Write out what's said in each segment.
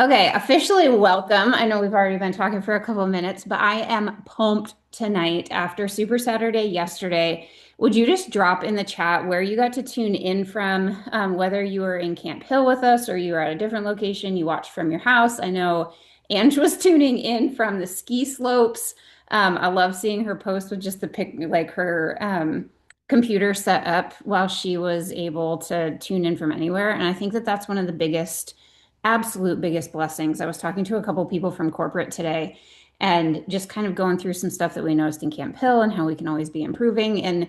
Okay, officially welcome. I know we've already been talking for a couple of minutes, but I am pumped tonight after Super Saturday yesterday. Would you just drop in the chat where you got to tune in from, whether you were in Camp Hill with us or you were at a different location, you watched from your house? I know Ange was tuning in from the ski slopes. I love seeing her post with just the pic, like her computer set up while she was able to tune in from anywhere. And I think that that's one of the absolute biggest blessings. I was talking to a couple people from corporate today and just kind of going through some stuff that we noticed in Camp Hill and how we can always be improving. And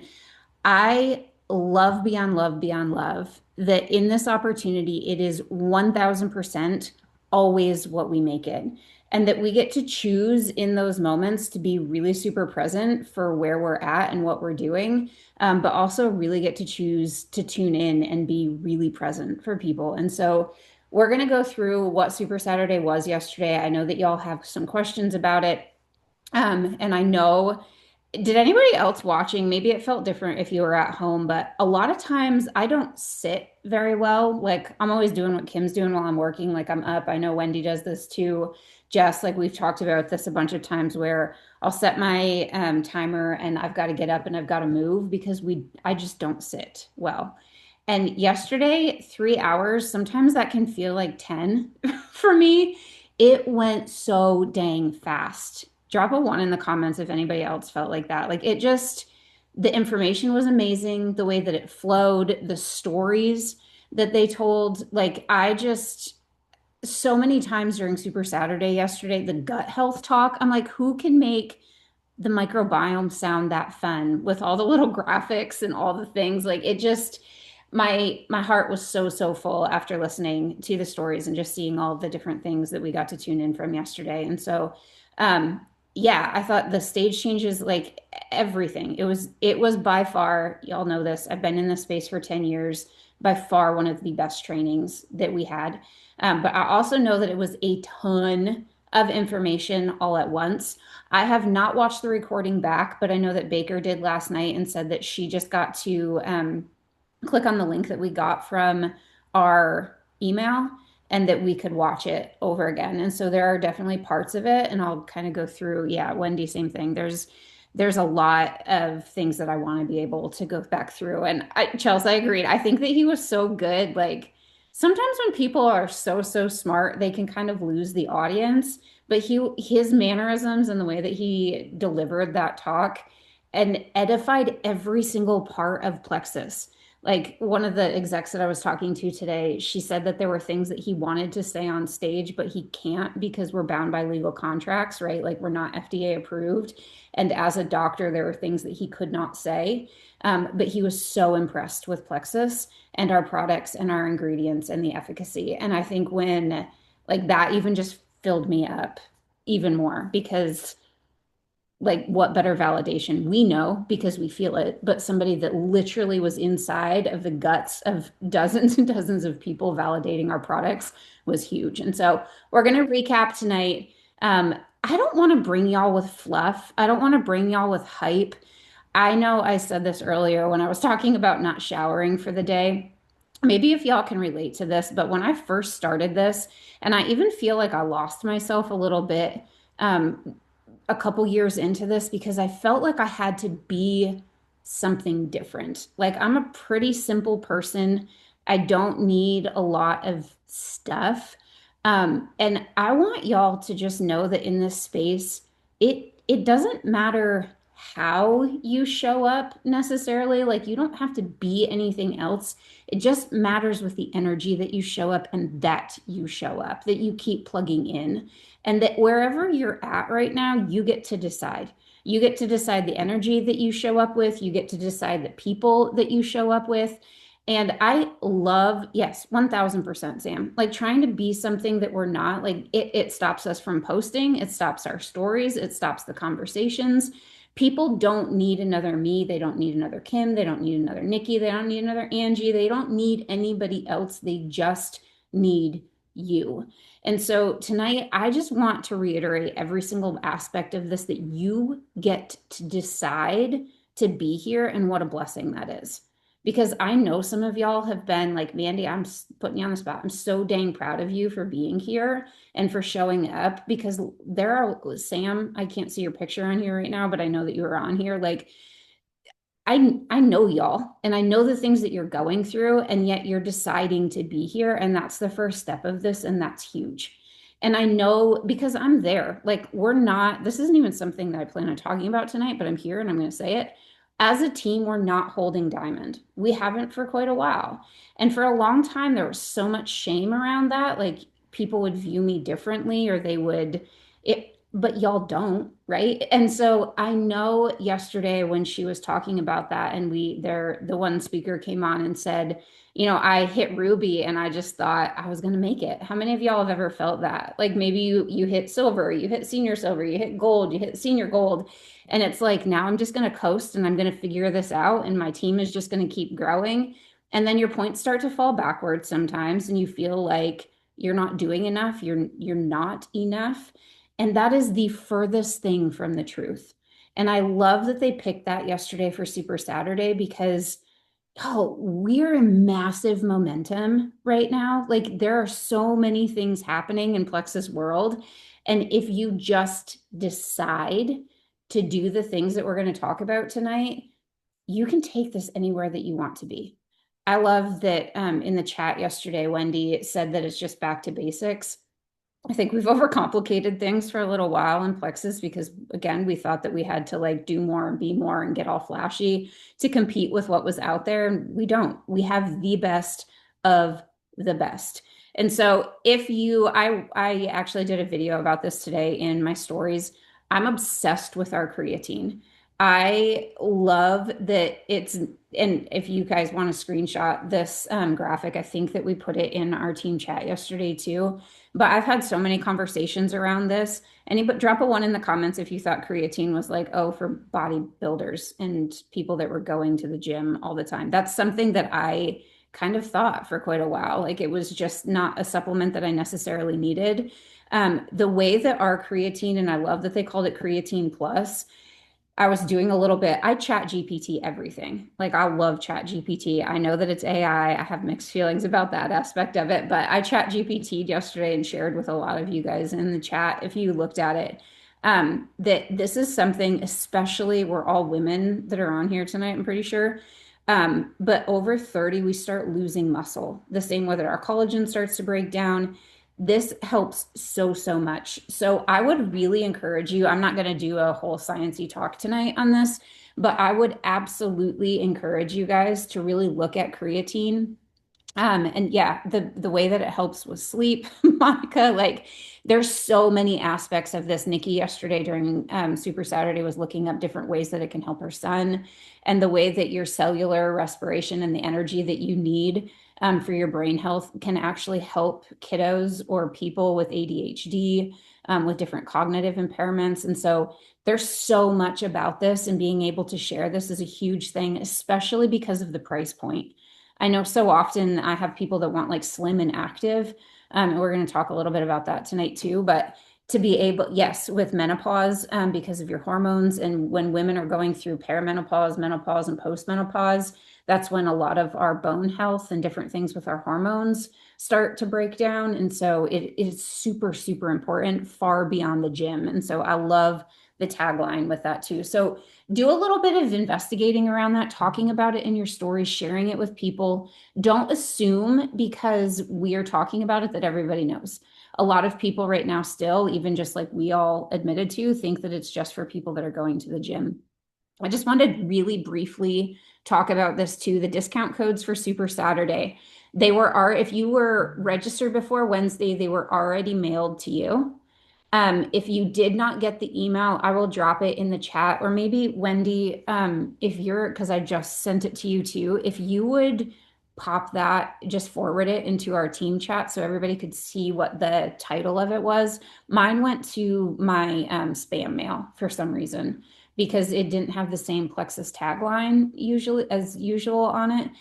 I love beyond love that in this opportunity, it is 1000% always what we make it. And that we get to choose in those moments to be really super present for where we're at and what we're doing, but also really get to choose to tune in and be really present for people. And so we're going to go through what Super Saturday was yesterday. I know that y'all have some questions about it. And I know, did anybody else watching? Maybe it felt different if you were at home, but a lot of times I don't sit very well. Like I'm always doing what Kim's doing while I'm working. Like I'm up. I know Wendy does this too. Jess, like we've talked about this a bunch of times where I'll set my timer and I've got to get up and I've got to move because I just don't sit well. And yesterday, 3 hours, sometimes that can feel like 10 for me. It went so dang fast. Drop a one in the comments if anybody else felt like that. Like it just, the information was amazing, the way that it flowed, the stories that they told. Like I just, so many times during Super Saturday yesterday, the gut health talk, I'm like, who can make the microbiome sound that fun with all the little graphics and all the things? Like it just, my heart was so full after listening to the stories and just seeing all the different things that we got to tune in from yesterday. And so yeah, I thought the stage changes, like everything. It was by far, y'all know this. I've been in this space for 10 years, by far one of the best trainings that we had. But I also know that it was a ton of information all at once. I have not watched the recording back, but I know that Baker did last night and said that she just got to click on the link that we got from our email and that we could watch it over again. And so there are definitely parts of it, and I'll kind of go through, yeah, Wendy, same thing. There's a lot of things that I want to be able to go back through. And Chelsea, I agreed. I think that he was so good. Like sometimes when people are so smart, they can kind of lose the audience. But his mannerisms and the way that he delivered that talk and edified every single part of Plexus. Like one of the execs that I was talking to today, she said that there were things that he wanted to say on stage, but he can't because we're bound by legal contracts, right? Like we're not FDA approved. And as a doctor, there were things that he could not say. But he was so impressed with Plexus and our products and our ingredients and the efficacy. And I think when like that even just filled me up even more because like what better validation we know because we feel it, but somebody that literally was inside of the guts of dozens and dozens of people validating our products was huge. And so we're going to recap tonight. I don't want to bring y'all with fluff. I don't want to bring y'all with hype. I know I said this earlier when I was talking about not showering for the day. Maybe if y'all can relate to this, but when I first started this, and I even feel like I lost myself a little bit, a couple years into this because I felt like I had to be something different. Like I'm a pretty simple person. I don't need a lot of stuff. And I want y'all to just know that in this space, it doesn't matter how you show up necessarily. Like you don't have to be anything else. It just matters with the energy that you show up and that you show up, that you keep plugging in. And that wherever you're at right now, you get to decide. You get to decide the energy that you show up with. You get to decide the people that you show up with. And I love, yes, 1000%, Sam. Like trying to be something that we're not, like it stops us from posting, it stops our stories, it stops the conversations. People don't need another me. They don't need another Kim. They don't need another Nikki. They don't need another Angie. They don't need anybody else. They just need you. And so tonight, I just want to reiterate every single aspect of this that you get to decide to be here and what a blessing that is. because I know some of y'all have been like, Mandy, putting you on the spot. I'm so dang proud of you for being here and for showing up because there are, Sam, I can't see your picture on here right now, but I know that you were on here. Like, I know y'all and I know the things that you're going through, and yet you're deciding to be here. And that's the first step of this, and that's huge. And I know because I'm there, like, this isn't even something that I plan on talking about tonight, but I'm here and I'm going to say it. As a team, we're not holding diamond. We haven't for quite a while. And for a long time, there was so much shame around that. Like, people would view me differently, or they would, but y'all don't, right? And so I know yesterday when she was talking about that, and the one speaker came on and said, I hit Ruby and I just thought I was going to make it. How many of y'all have ever felt that? Like, maybe you hit silver, you hit senior silver, you hit gold, you hit senior gold, and it's like, now I'm just going to coast and I'm going to figure this out, and my team is just going to keep growing. And then your points start to fall backwards sometimes, and you feel like you're not doing enough, you're not enough. And that is the furthest thing from the truth. And I love that they picked that yesterday for Super Saturday because, oh, we're in massive momentum right now. Like, there are so many things happening in Plexus world. And if you just decide to do the things that we're going to talk about tonight, you can take this anywhere that you want to be. I love that in the chat yesterday, Wendy said that it's just back to basics. I think we've overcomplicated things for a little while in Plexus because, again, we thought that we had to like do more and be more and get all flashy to compete with what was out there. And we don't. We have the best of the best. And so I actually did a video about this today in my stories. I'm obsessed with our creatine. I love that and if you guys want to screenshot this graphic, I think that we put it in our team chat yesterday too. But I've had so many conversations around this. Anybody drop a one in the comments if you thought creatine was like, oh, for bodybuilders and people that were going to the gym all the time. That's something that I kind of thought for quite a while. Like, it was just not a supplement that I necessarily needed. The way that our creatine, and I love that they called it creatine plus, I was doing a little bit. I chat GPT everything. Like, I love chat GPT. I know that it's AI. I have mixed feelings about that aspect of it, but I chat GPT yesterday and shared with a lot of you guys in the chat, if you looked at it, that this is something, especially we're all women that are on here tonight, I'm pretty sure. But over 30, we start losing muscle. The same way that our collagen starts to break down. This helps so, so much. So I would really encourage you. I'm not going to do a whole sciencey talk tonight on this, but I would absolutely encourage you guys to really look at creatine. And yeah, the way that it helps with sleep, Monica, like, there's so many aspects of this. Nikki yesterday during Super Saturday was looking up different ways that it can help her son, and the way that your cellular respiration and the energy that you need for your brain health can actually help kiddos or people with ADHD, with different cognitive impairments. And so there's so much about this, and being able to share this is a huge thing, especially because of the price point. I know so often I have people that want like slim and active. And we're going to talk a little bit about that tonight too. But to be able, yes, with menopause, because of your hormones, and when women are going through perimenopause, menopause, and postmenopause, that's when a lot of our bone health and different things with our hormones start to break down. And so it is super, super important, far beyond the gym. And so I love the tagline with that too. So do a little bit of investigating around that, talking about it in your stories, sharing it with people. Don't assume because we are talking about it that everybody knows. A lot of people right now still, even just like we all admitted to, think that it's just for people that are going to the gym. I just wanted to really briefly talk about this too. The discount codes for Super Saturday. If you were registered before Wednesday, they were already mailed to you. If you did not get the email, I will drop it in the chat, or maybe Wendy, because I just sent it to you too, if you would pop that, just forward it into our team chat so everybody could see what the title of it was. Mine went to my spam mail for some reason because it didn't have the same Plexus tagline as usual on it.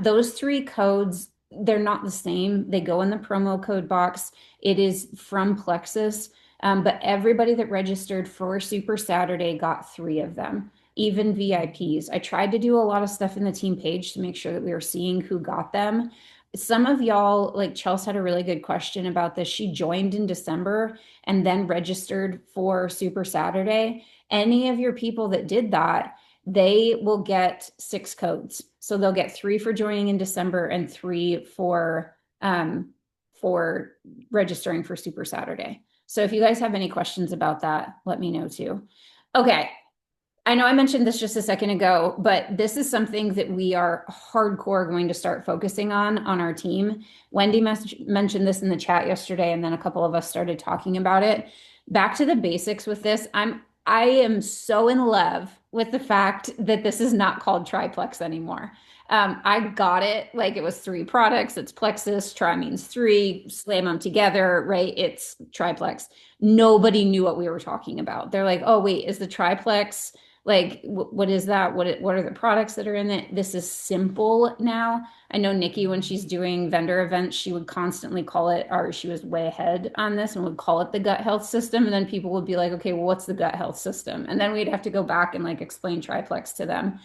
Those three codes, they're not the same. They go in the promo code box. It is from Plexus. But everybody that registered for Super Saturday got three of them. even VIPs. I tried to do a lot of stuff in the team page to make sure that we were seeing who got them. Some of y'all, like Chelsea had a really good question about this. She joined in December and then registered for Super Saturday. Any of your people that did that, they will get 6 codes. So they'll get 3 for joining in December and 3 for registering for Super Saturday. So if you guys have any questions about that, let me know too. Okay. I know I mentioned this just a second ago, but this is something that we are hardcore going to start focusing on our team. Wendy mentioned this in the chat yesterday, and then a couple of us started talking about it. Back to the basics with this. I am so in love with the fact that this is not called triplex anymore. I got it like it was 3 products. It's plexus, tri means 3, slam them together, right? It's triplex. Nobody knew what we were talking about. They're like, oh, wait, is the triplex like what is that? What are the products that are in it? This is simple now. I know Nikki, when she's doing vendor events, she would constantly call it, or she was way ahead on this and would call it the gut health system. And then people would be like, okay, well, what's the gut health system? And then we'd have to go back and like explain triplex to them.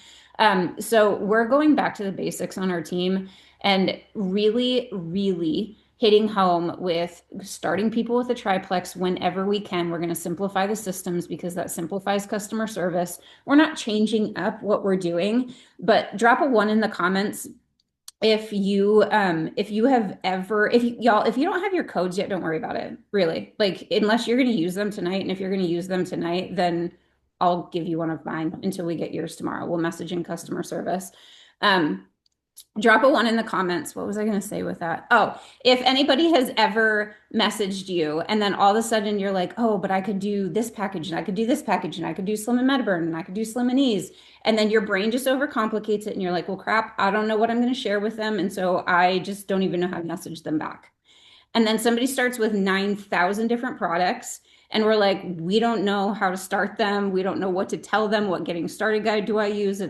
So we're going back to the basics on our team and really, really hitting home with starting people with a triplex whenever we can. We're going to simplify the systems because that simplifies customer service. We're not changing up what we're doing, but drop a 1 in the comments if you have ever, if you don't have your codes yet, don't worry about it, really. Like, unless you're going to use them tonight, and if you're going to use them tonight, then I'll give you one of mine until we get yours tomorrow. We'll message in customer service. Drop a 1 in the comments. What was I going to say with that? Oh, if anybody has ever messaged you and then all of a sudden you're like, oh, but I could do this package and I could do this package and I could do Slim and Metaburn and I could do Slim and Ease. And then your brain just overcomplicates it and you're like, well, crap, I don't know what I'm going to share with them. And so I just don't even know how to message them back. And then somebody starts with 9,000 different products. And we're like, we don't know how to start them. We don't know what to tell them. What getting started guide do I use?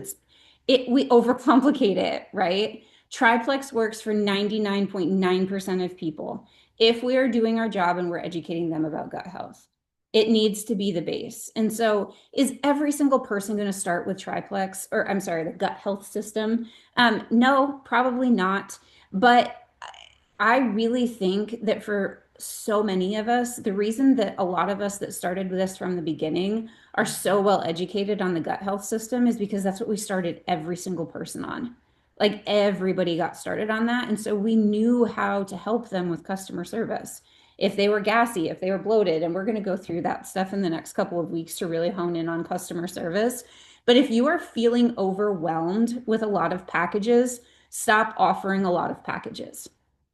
We overcomplicate it, right? Triplex works for 99.9% of people. If we are doing our job and we're educating them about gut health, it needs to be the base. And so is every single person going to start with triplex, or I'm sorry, the gut health system? No, probably not. But I really think that for so many of us, the reason that a lot of us that started with this from the beginning are so well educated on the gut health system is because that's what we started every single person on. Like, everybody got started on that. And so we knew how to help them with customer service. If they were gassy, if they were bloated, and we're going to go through that stuff in the next couple of weeks to really hone in on customer service. But if you are feeling overwhelmed with a lot of packages, stop offering a lot of packages.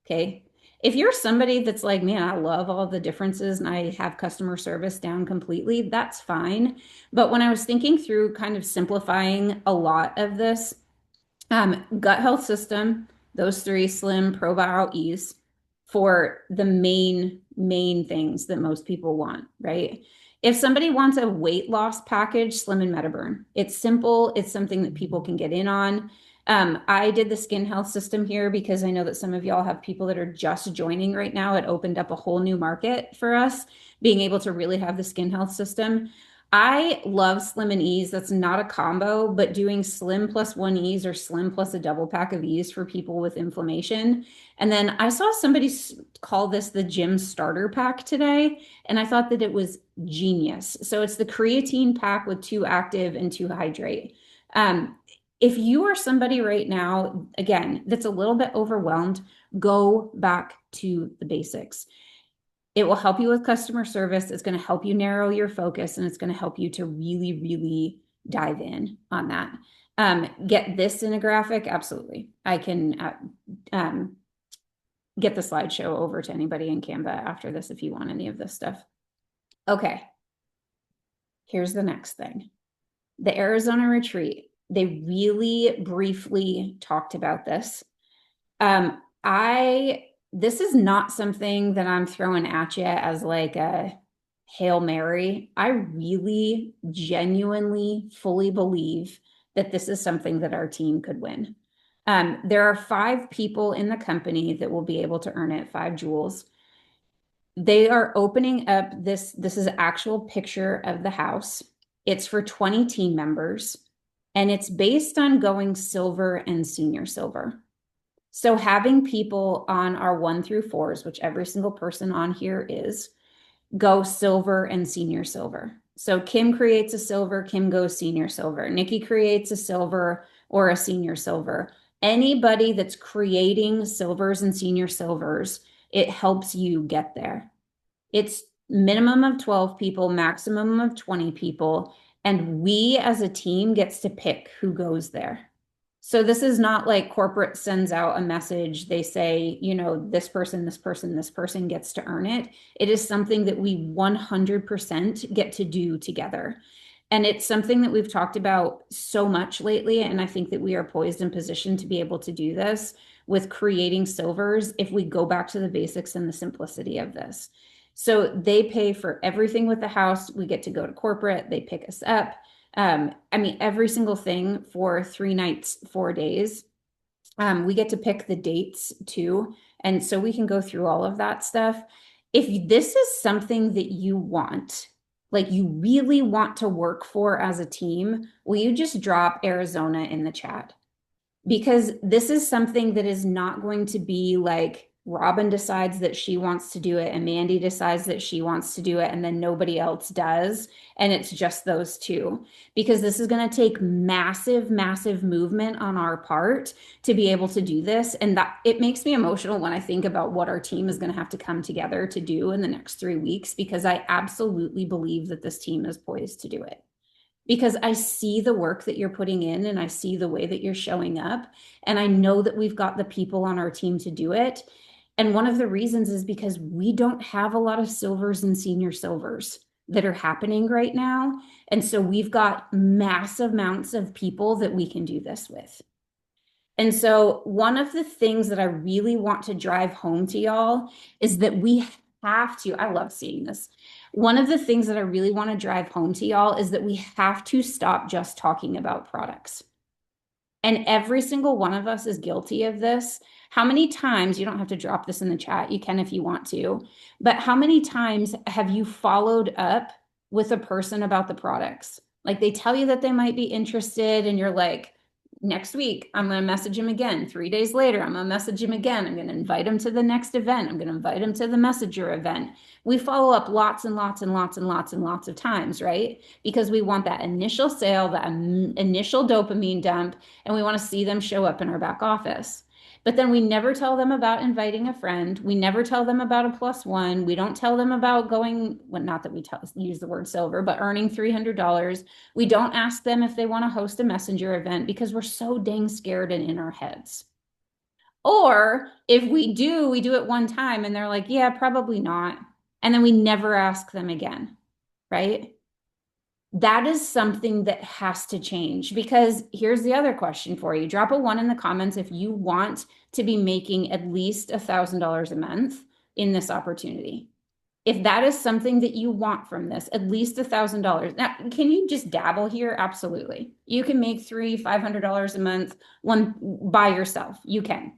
Okay. If you're somebody that's like, man, I love all the differences and I have customer service down completely, that's fine. But when I was thinking through kind of simplifying a lot of this, gut health system, those 3, Slim, Probio, Ease, for the main things that most people want, right? If somebody wants a weight loss package, Slim and Metaburn. It's simple. It's something that people can get in on. I did the skin health system here because I know that some of y'all have people that are just joining right now. It opened up a whole new market for us, being able to really have the skin health system. I love Slim and Ease. That's not a combo, but doing Slim plus 1 Ease or Slim plus a double pack of Ease for people with inflammation. And then I saw somebody call this the gym starter pack today, and I thought that it was genius. So it's the creatine pack with 2 active and 2 hydrate. If you are somebody right now, again, that's a little bit overwhelmed, go back to the basics. It will help you with customer service. It's going to help you narrow your focus, and it's going to help you to really, really dive in on that. Get this in a graphic? Absolutely. I can get the slideshow over to anybody in Canva after this if you want any of this stuff. Okay. Here's the next thing. The Arizona retreat. They really briefly talked about this. This is not something that I'm throwing at you as like a Hail Mary. I really genuinely fully believe that this is something that our team could win. There are 5 people in the company that will be able to earn it, 5 jewels. They are opening up this is an actual picture of the house. It's for 20 team members, and it's based on going silver and senior silver. So having people on our 1 through 4s, which every single person on here is, go silver and senior silver. So Kim creates a silver, Kim goes senior silver. Nikki creates a silver or a senior silver. Anybody that's creating silvers and senior silvers, it helps you get there. It's minimum of 12 people, maximum of 20 people, and we as a team gets to pick who goes there. So this is not like corporate sends out a message. They say, this person, this person, this person gets to earn it. It is something that we 100% get to do together. And it's something that we've talked about so much lately. And I think that we are poised and positioned to be able to do this with creating silvers if we go back to the basics and the simplicity of this. So they pay for everything with the house. We get to go to corporate. They pick us up. Every single thing for 3 nights, 4 days. We get to pick the dates too. And so we can go through all of that stuff. If this is something that you want, like you really want to work for as a team, will you just drop Arizona in the chat? Because this is something that is not going to be like Robin decides that she wants to do it and Mandy decides that she wants to do it and then nobody else does. And it's just those two, because this is going to take massive, massive movement on our part to be able to do this. And that it makes me emotional when I think about what our team is going to have to come together to do in the next 3 weeks, because I absolutely believe that this team is poised to do it. Because I see the work that you're putting in and I see the way that you're showing up. And I know that we've got the people on our team to do it. And one of the reasons is because we don't have a lot of silvers and senior silvers that are happening right now. And so we've got massive amounts of people that we can do this with. And so one of the things that I really want to drive home to y'all is that we have to, I love seeing this. One of the things that I really want to drive home to y'all is that we have to stop just talking about products. And every single one of us is guilty of this. How many times, you don't have to drop this in the chat, you can if you want to, but how many times have you followed up with a person about the products? Like they tell you that they might be interested and you're like, next week, I'm going to message him again. 3 days later, I'm going to message him again. I'm going to invite him to the next event. I'm going to invite him to the messenger event. We follow up lots and lots and lots and lots and lots of times, right? Because we want that initial sale, that initial dopamine dump, and we want to see them show up in our back office. But then we never tell them about inviting a friend. We never tell them about a +1. We don't tell them about going, well, not that we use the word silver, but earning $300. We don't ask them if they want to host a messenger event because we're so dang scared and in our heads. Or if we do it one time and they're like, yeah, probably not. And then we never ask them again, right? That is something that has to change, because here's the other question for you. Drop a 1 in the comments if you want to be making at least $1,000 a month in this opportunity. If that is something that you want from this, at least $1,000. Now, can you just dabble here? Absolutely. You can make $300, $500 a month one by yourself. You can.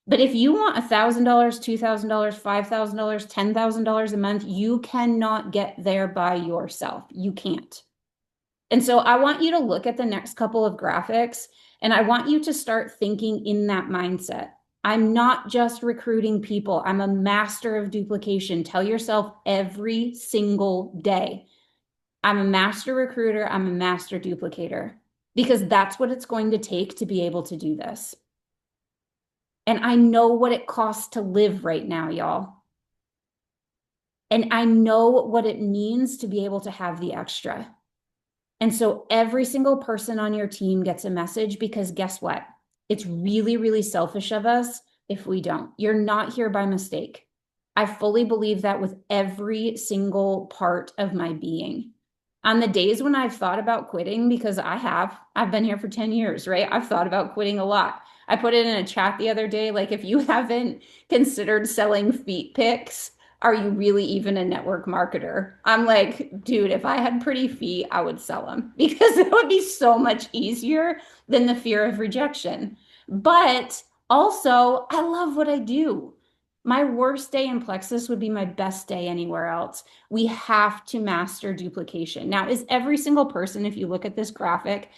But if you want $1,000, $2,000, $5,000, $10,000 a month, you cannot get there by yourself. You can't. And so I want you to look at the next couple of graphics, and I want you to start thinking in that mindset. I'm not just recruiting people. I'm a master of duplication. Tell yourself every single day, I'm a master recruiter. I'm a master duplicator, because that's what it's going to take to be able to do this. And I know what it costs to live right now, y'all. And I know what it means to be able to have the extra. And so every single person on your team gets a message, because guess what? It's really, really selfish of us if we don't. You're not here by mistake. I fully believe that with every single part of my being. On the days when I've thought about quitting, because I've been here for 10 years, right? I've thought about quitting a lot. I put it in a chat the other day, like, if you haven't considered selling feet pics, are you really even a network marketer? I'm like, dude, if I had pretty feet, I would sell them, because it would be so much easier than the fear of rejection. But also, I love what I do. My worst day in Plexus would be my best day anywhere else. We have to master duplication. Now, is every single person, if you look at this graphic,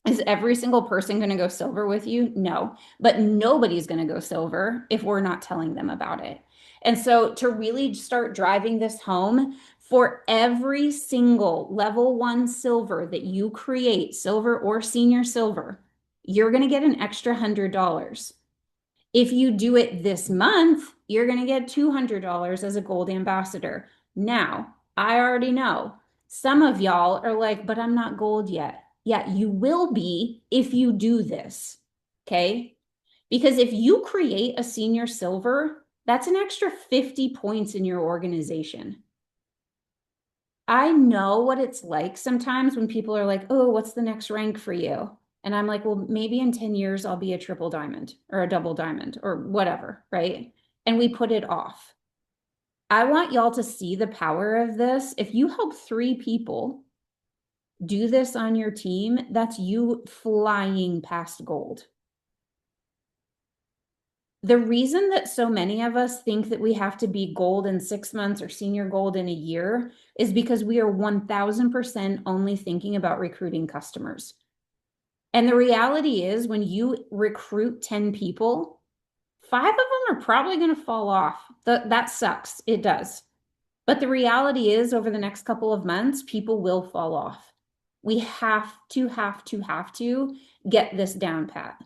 is every single person going to go silver with you? No, but nobody's going to go silver if we're not telling them about it. And so to really start driving this home, for every single level 1 silver that you create, silver or senior silver, you're going to get an extra $100. If you do it this month, you're going to get $200 as a gold ambassador. Now, I already know some of y'all are like, but I'm not gold yet. Yeah, you will be if you do this. Okay. Because if you create a senior silver, that's an extra 50 points in your organization. I know what it's like sometimes when people are like, oh, what's the next rank for you? And I'm like, well, maybe in 10 years, I'll be a triple diamond or a double diamond or whatever, right? And we put it off. I want y'all to see the power of this. If you help 3 people do this on your team, that's you flying past gold. The reason that so many of us think that we have to be gold in 6 months or senior gold in a year is because we are 1000% only thinking about recruiting customers. And the reality is, when you recruit 10 people, 5 of them are probably going to fall off. That sucks. It does. But the reality is, over the next couple of months, people will fall off. We have to get this down pat.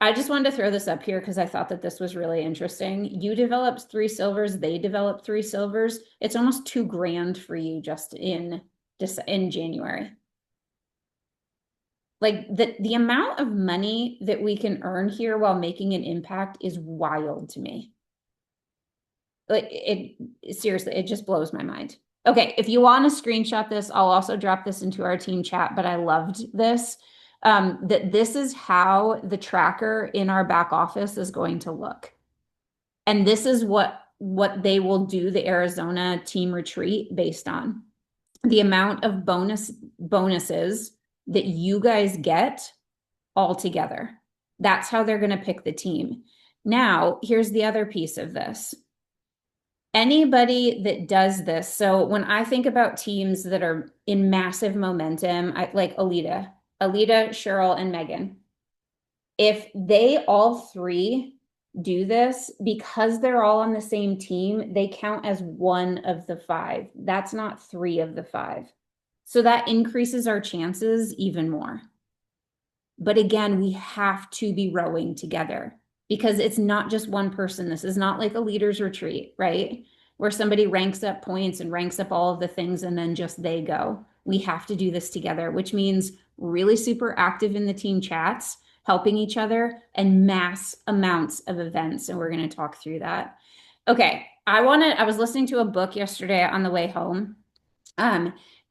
I just wanted to throw this up here because I thought that this was really interesting. You developed 3 silvers, they developed 3 silvers. It's almost $2,000 for you just in January. Like the amount of money that we can earn here while making an impact is wild to me. Like seriously, it just blows my mind. Okay, if you want to screenshot this, I'll also drop this into our team chat, but I loved this. That this is how the tracker in our back office is going to look. And this is what they will do the Arizona team retreat based on. The amount of bonuses that you guys get all together. That's how they're going to pick the team. Now, here's the other piece of this. Anybody that does this, so when I think about teams that are in massive momentum, like Alita, Cheryl, and Megan, if they all 3 do this, because they're all on the same team, they count as 1 of the 5. That's not 3 of the 5. So that increases our chances even more. But again, we have to be rowing together because it's not just one person. This is not like a leader's retreat, right? Where somebody ranks up points and ranks up all of the things and then just they go. We have to do this together, which means really super active in the team chats, helping each other, and mass amounts of events. And we're going to talk through that. Okay. I was listening to a book yesterday on the way home.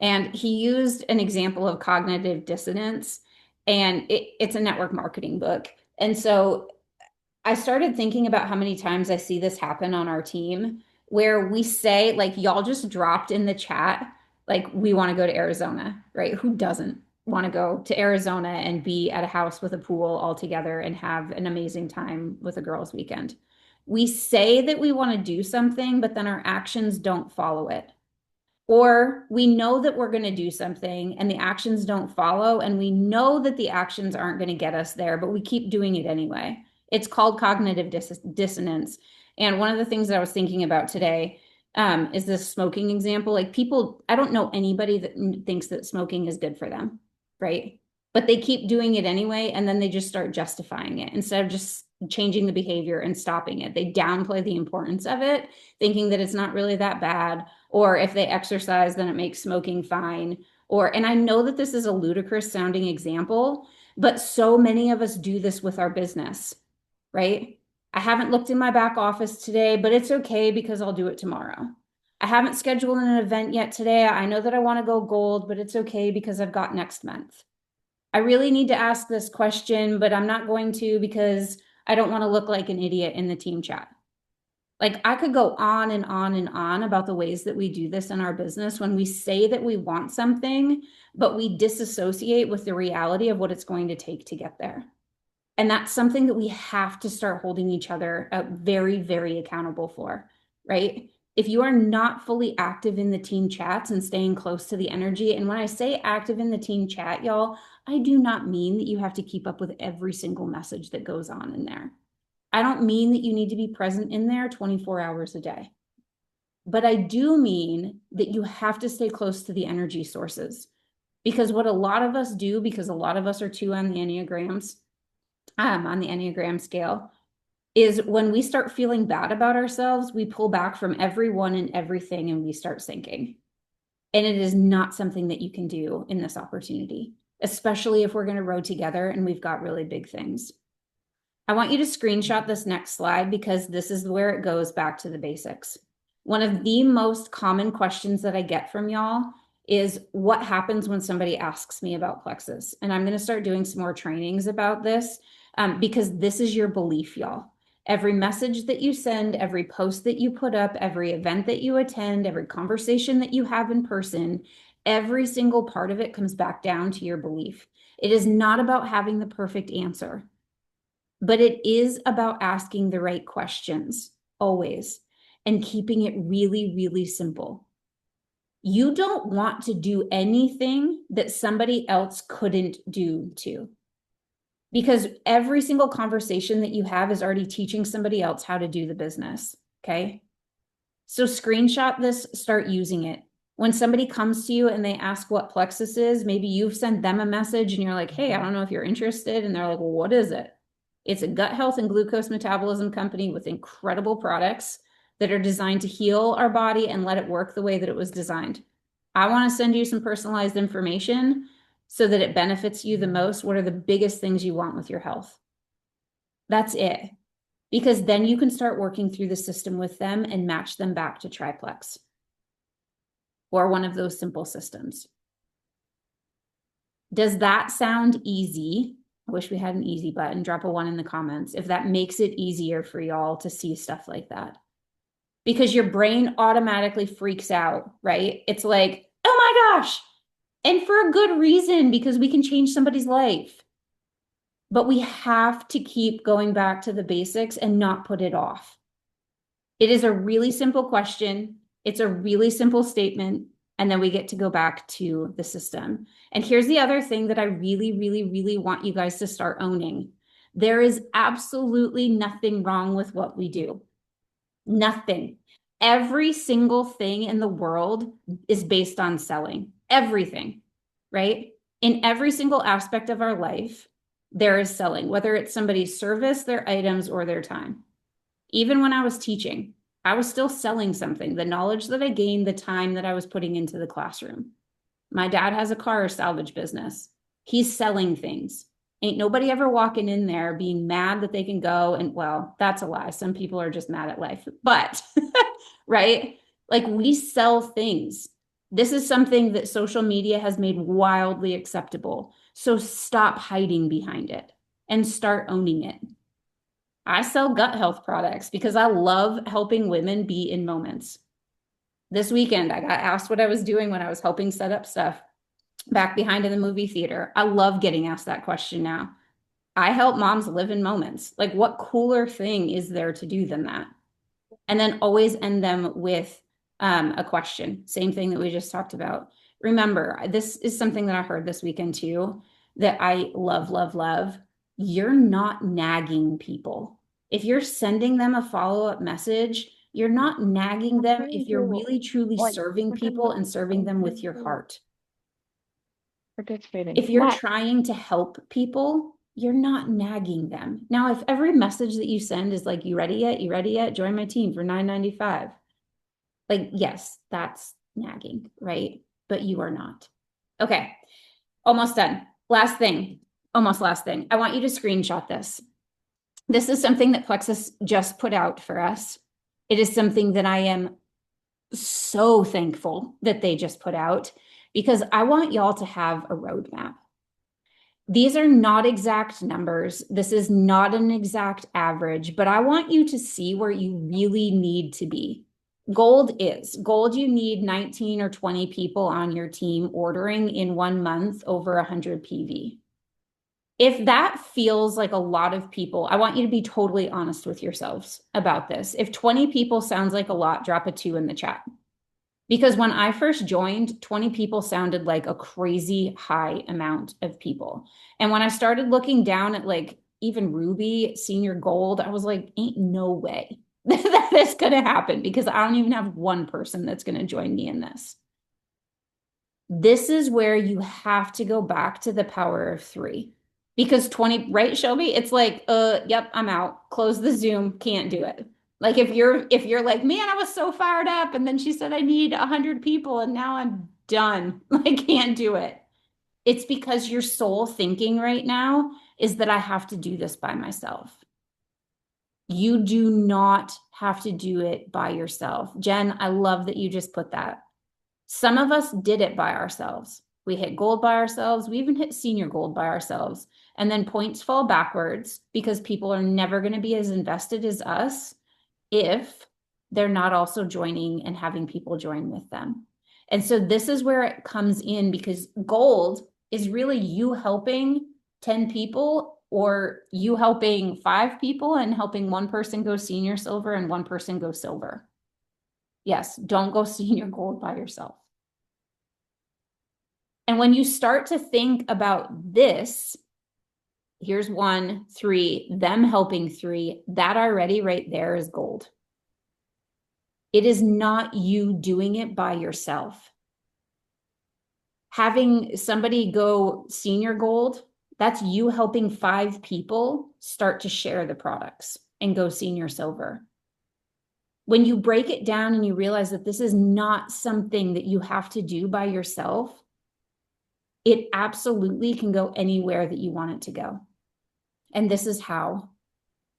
And he used an example of cognitive dissonance, and it's a network marketing book. And so I started thinking about how many times I see this happen on our team where we say, like, y'all just dropped in the chat, like, we want to go to Arizona, right? Who doesn't want to go to Arizona and be at a house with a pool all together and have an amazing time with a girls' weekend? We say that we want to do something, but then our actions don't follow it. Or we know that we're going to do something and the actions don't follow, and we know that the actions aren't going to get us there, but we keep doing it anyway. It's called cognitive dissonance. And one of the things that I was thinking about today is this smoking example. Like, people, I don't know anybody that thinks that smoking is good for them, right? But they keep doing it anyway, and then they just start justifying it instead of just changing the behavior and stopping it. They downplay the importance of it, thinking that it's not really that bad. Or if they exercise, then it makes smoking fine. And I know that this is a ludicrous sounding example, but so many of us do this with our business, right? I haven't looked in my back office today, but it's okay because I'll do it tomorrow. I haven't scheduled an event yet today. I know that I want to go gold, but it's okay because I've got next month. I really need to ask this question, but I'm not going to because I don't want to look like an idiot in the team chat. Like, I could go on and on and on about the ways that we do this in our business when we say that we want something, but we disassociate with the reality of what it's going to take to get there. And that's something that we have to start holding each other very, very accountable for, right? If you are not fully active in the team chats and staying close to the energy, and when I say active in the team chat, y'all, I do not mean that you have to keep up with every single message that goes on in there. I don't mean that you need to be present in there 24 hours a day. But I do mean that you have to stay close to the energy sources. Because what a lot of us do, because a lot of us are 2 on the Enneagrams, on the Enneagram scale, is when we start feeling bad about ourselves, we pull back from everyone and everything and we start sinking. And it is not something that you can do in this opportunity, especially if we're going to row together and we've got really big things. I want you to screenshot this next slide because this is where it goes back to the basics. One of the most common questions that I get from y'all is what happens when somebody asks me about plexus? And I'm going to start doing some more trainings about this because this is your belief, y'all. Every message that you send, every post that you put up, every event that you attend, every conversation that you have in person, every single part of it comes back down to your belief. It is not about having the perfect answer, but it is about asking the right questions always and keeping it really, really simple. You don't want to do anything that somebody else couldn't do too. Because every single conversation that you have is already teaching somebody else how to do the business. Okay. So screenshot this, start using it. When somebody comes to you and they ask what plexus is, maybe you've sent them a message and you're like, hey, I don't know if you're interested. And they're like, well, what is it? It's a gut health and glucose metabolism company with incredible products that are designed to heal our body and let it work the way that it was designed. I want to send you some personalized information so that it benefits you the most. What are the biggest things you want with your health? That's it. Because then you can start working through the system with them and match them back to triplex or one of those simple systems. Does that sound easy? I wish we had an easy button. Drop a 1 in the comments if that makes it easier for y'all to see stuff like that. Because your brain automatically freaks out, right? It's like, oh my gosh. And for a good reason, because we can change somebody's life. But we have to keep going back to the basics and not put it off. It is a really simple question. It's a really simple statement. And then we get to go back to the system. And here's the other thing that I really, really, really want you guys to start owning. There is absolutely nothing wrong with what we do. Nothing. Every single thing in the world is based on selling. Everything, right? In every single aspect of our life, there is selling, whether it's somebody's service, their items, or their time. Even when I was teaching, I was still selling something, the knowledge that I gained, the time that I was putting into the classroom. My dad has a car salvage business. He's selling things. Ain't nobody ever walking in there being mad that they can go and, well, that's a lie. Some people are just mad at life, but right? Like we sell things. This is something that social media has made wildly acceptable. So stop hiding behind it and start owning it. I sell gut health products because I love helping women be in moments. This weekend, I got asked what I was doing when I was helping set up stuff back behind in the movie theater. I love getting asked that question now. I help moms live in moments. Like, what cooler thing is there to do than that? And then always end them with a question. Same thing that we just talked about. Remember, this is something that I heard this weekend too, that I love, love, love. You're not nagging people. If you're sending them a follow-up message, you're not nagging them if you're really truly serving people and serving them with your heart. Participating. If you're trying to help people, you're not nagging them. Now, if every message that you send is like, you ready yet? You ready yet? Join my team for $9.95. Like, yes, that's nagging, right? But you are not. Okay, almost done. Last thing, almost last thing. I want you to screenshot this. This is something that Plexus just put out for us. It is something that I am so thankful that they just put out because I want y'all to have a roadmap. These are not exact numbers. This is not an exact average, but I want you to see where you really need to be. Gold, you need 19 or 20 people on your team ordering in 1 month over 100 PV. If that feels like a lot of people, I want you to be totally honest with yourselves about this. If 20 people sounds like a lot, drop a 2 in the chat. Because when I first joined, 20 people sounded like a crazy high amount of people. And when I started looking down at like even Ruby, Senior Gold, I was like, ain't no way that is going to happen because I don't even have one person that's going to join me in this. This is where you have to go back to the power of 3. Because 20, right, Shelby? It's like, yep, I'm out. Close the Zoom, can't do it. Like if you're like, man, I was so fired up, and then she said I need 100 people, and now I'm done. I can't do it. It's because your soul thinking right now is that I have to do this by myself. You do not have to do it by yourself. Jen, I love that you just put that. Some of us did it by ourselves. We hit gold by ourselves. We even hit senior gold by ourselves. And then points fall backwards because people are never going to be as invested as us if they're not also joining and having people join with them. And so this is where it comes in because gold is really you helping 10 people or you helping 5 people and helping one person go senior silver and one person go silver. Yes, don't go senior gold by yourself. And when you start to think about this, here's 1, 3, them helping 3, that already right there is gold. It is not you doing it by yourself. Having somebody go senior gold, that's you helping 5 people start to share the products and go senior silver. When you break it down and you realize that this is not something that you have to do by yourself, it absolutely can go anywhere that you want it to go. And this is how.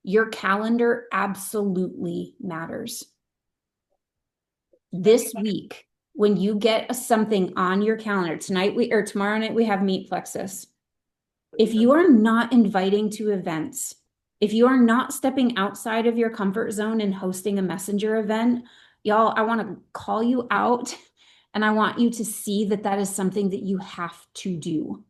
Your calendar absolutely matters. This week, when you get something on your calendar, tomorrow night we have Meet Plexus. If you are not inviting to events, if you are not stepping outside of your comfort zone and hosting a messenger event, y'all, I want to call you out and I want you to see that that is something that you have to do.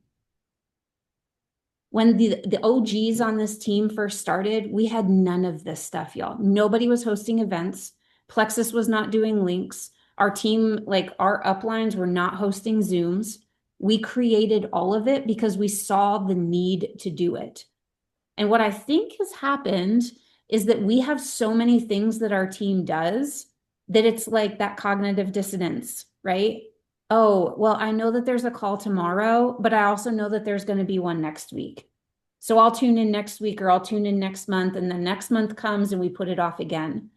When the OGs on this team first started, we had none of this stuff, y'all. Nobody was hosting events. Plexus was not doing links. Our team, like our uplines, were not hosting Zooms. We created all of it because we saw the need to do it. And what I think has happened is that we have so many things that our team does that it's like that cognitive dissonance, right? Oh, well, I know that there's a call tomorrow, but I also know that there's going to be one next week. So I'll tune in next week or I'll tune in next month. And then next month comes and we put it off again.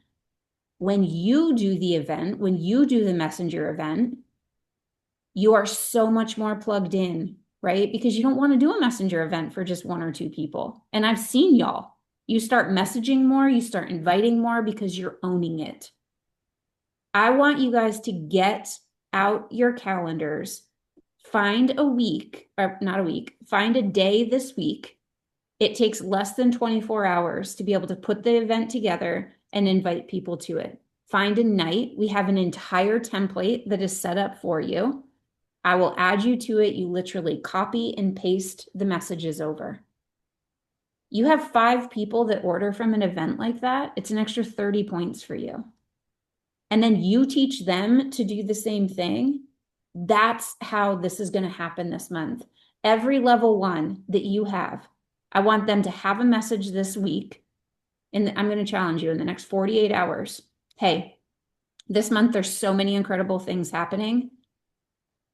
When you do the event, when you do the messenger event, you are so much more plugged in, right? Because you don't want to do a messenger event for just 1 or 2 people. And I've seen y'all. You start messaging more, you start inviting more because you're owning it. I want you guys to get out your calendars, find a week, or not a week, find a day this week. It takes less than 24 hours to be able to put the event together and invite people to it. Find a night. We have an entire template that is set up for you. I will add you to it. You literally copy and paste the messages over. You have 5 people that order from an event like that, it's an extra 30 points for you. And then you teach them to do the same thing. That's how this is going to happen this month. Every level 1 that you have, I want them to have a message this week. And I'm going to challenge you in the next 48 hours. Hey, this month there's so many incredible things happening.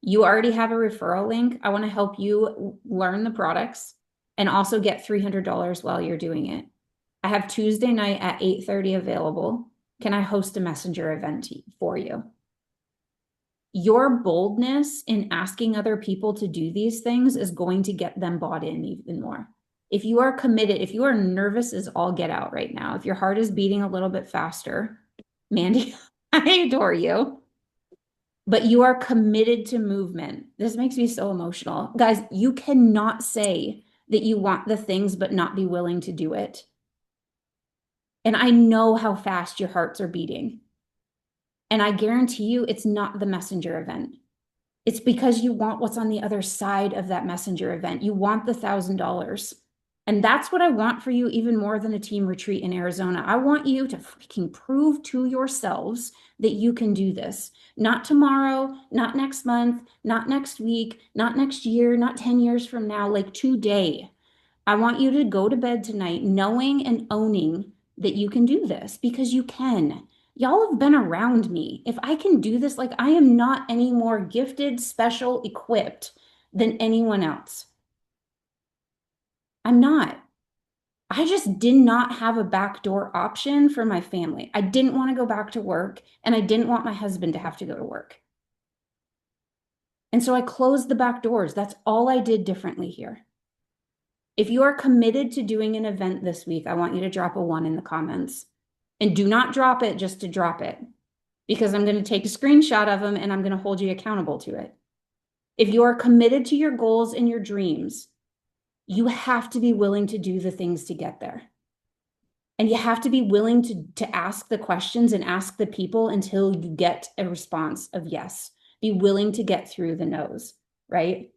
You already have a referral link. I want to help you learn the products and also get $300 while you're doing it. I have Tuesday night at 8:30 available. Can I host a messenger event for you? Your boldness in asking other people to do these things is going to get them bought in even more. If you are committed, if you are nervous as all get out right now, if your heart is beating a little bit faster, Mandy, I adore you. But you are committed to movement. This makes me so emotional. Guys, you cannot say that you want the things but not be willing to do it. And I know how fast your hearts are beating. And I guarantee you it's not the messenger event. It's because you want what's on the other side of that messenger event. You want the $1,000. And that's what I want for you even more than a team retreat in Arizona. I want you to freaking prove to yourselves that you can do this. Not tomorrow, not next month, not next week, not next year, not 10 years from now, like today. I want you to go to bed tonight knowing and owning that you can do this because you can. Y'all have been around me. If I can do this, like I am not any more gifted, special, equipped than anyone else. I'm not. I just did not have a backdoor option for my family. I didn't want to go back to work, and I didn't want my husband to have to go to work. And so I closed the back doors. That's all I did differently here. If you are committed to doing an event this week, I want you to drop a 1 in the comments. And do not drop it just to drop it, because I'm going to take a screenshot of them and I'm going to hold you accountable to it. If you are committed to your goals and your dreams, you have to be willing to do the things to get there. And you have to be willing to ask the questions and ask the people until you get a response of yes. Be willing to get through the no's, right?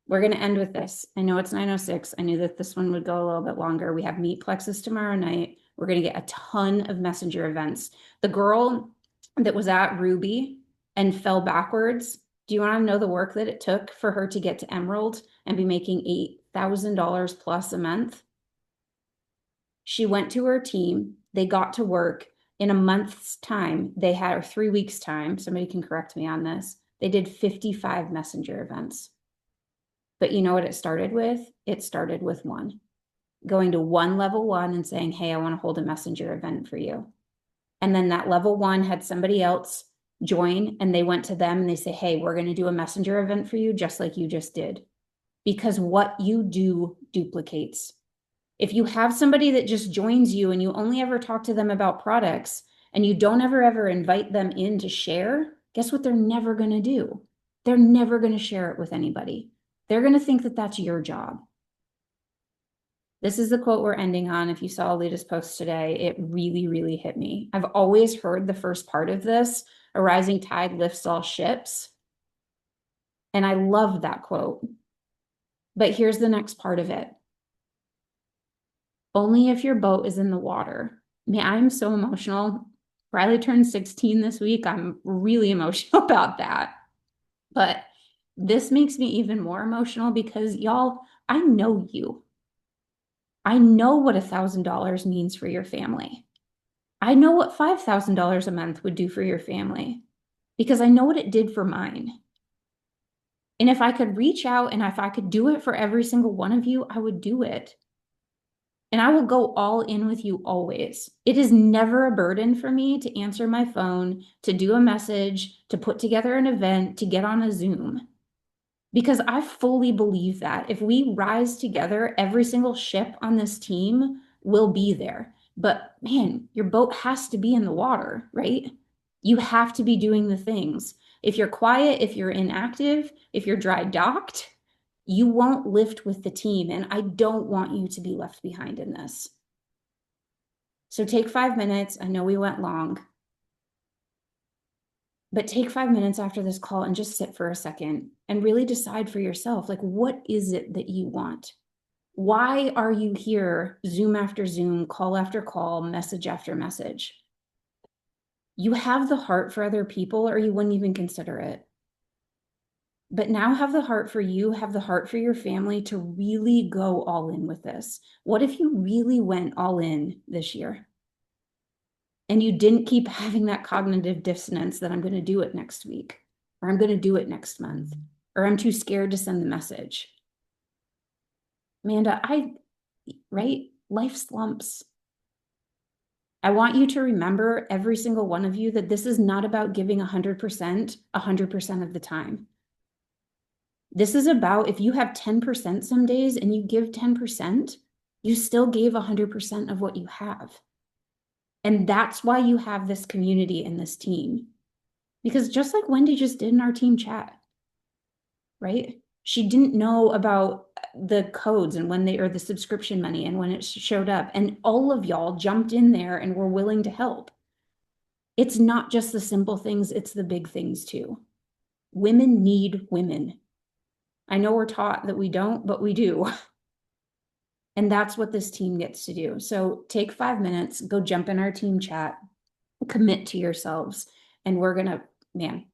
We're going to end with this. I know it's 9:06. I knew that this one would go a little bit longer. We have Meet Plexus tomorrow night. We're going to get a ton of messenger events. The girl that was at Ruby and fell backwards, do you want to know the work that it took for her to get to Emerald and be making $8,000 plus a month? She went to her team. They got to work in a month's time. They had, or 3 weeks' time. Somebody can correct me on this. They did 55 messenger events. But you know what it started with? It started with 1. Going to one level 1 and saying, hey, I want to hold a messenger event for you. And then that level 1 had somebody else join, and they went to them and they say, hey, we're going to do a messenger event for you, just like you just did. Because what you do duplicates. If you have somebody that just joins you and you only ever talk to them about products and you don't ever invite them in to share, guess what they're never going to do? They're never going to share it with anybody. They're going to think that that's your job. This is the quote we're ending on. If you saw Alita's post today, it really, really hit me. I've always heard the first part of this, a rising tide lifts all ships. And I love that quote. But here's the next part of it. Only if your boat is in the water. Man, I'm so emotional. Riley turned 16 this week. I'm really emotional about that. But this makes me even more emotional because y'all, I know you. I know what $1,000 means for your family. I know what $5,000 a month would do for your family because I know what it did for mine. And if I could reach out and if I could do it for every single one of you, I would do it. And I will go all in with you always. It is never a burden for me to answer my phone, to do a message, to put together an event, to get on a Zoom. Because I fully believe that if we rise together, every single ship on this team will be there. But man, your boat has to be in the water, right? You have to be doing the things. If you're quiet, if you're inactive, if you're dry docked, you won't lift with the team. And I don't want you to be left behind in this. So take 5 minutes. I know we went long. But take 5 minutes after this call and just sit for a second and really decide for yourself, like, what is it that you want? Why are you here, Zoom after Zoom, call after call, message after message? You have the heart for other people, or you wouldn't even consider it. But now have the heart for you, have the heart for your family to really go all in with this. What if you really went all in this year? And you didn't keep having that cognitive dissonance that I'm going to do it next week, or I'm going to do it next month, or I'm too scared to send the message. Amanda, right? Life slumps. I want you to remember, every single one of you, that this is not about giving 100% of the time. This is about, if you have 10% some days and you give 10%, you still gave 100% of what you have. And that's why you have this community and this team. Because just like Wendy just did in our team chat, right? She didn't know about the codes and when or the subscription money and when it showed up. And all of y'all jumped in there and were willing to help. It's not just the simple things, it's the big things too. Women need women. I know we're taught that we don't, but we do. And that's what this team gets to do. So take 5 minutes, go jump in our team chat, commit to yourselves, and man,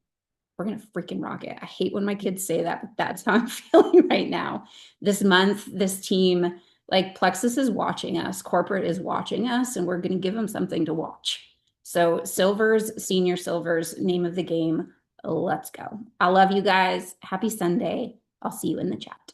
we're gonna freaking rock it. I hate when my kids say that, but that's how I'm feeling right now. This month, this team, like Plexus is watching us, corporate is watching us, and we're gonna give them something to watch. So silvers, senior silvers, name of the game. Let's go. I love you guys. Happy Sunday. I'll see you in the chat.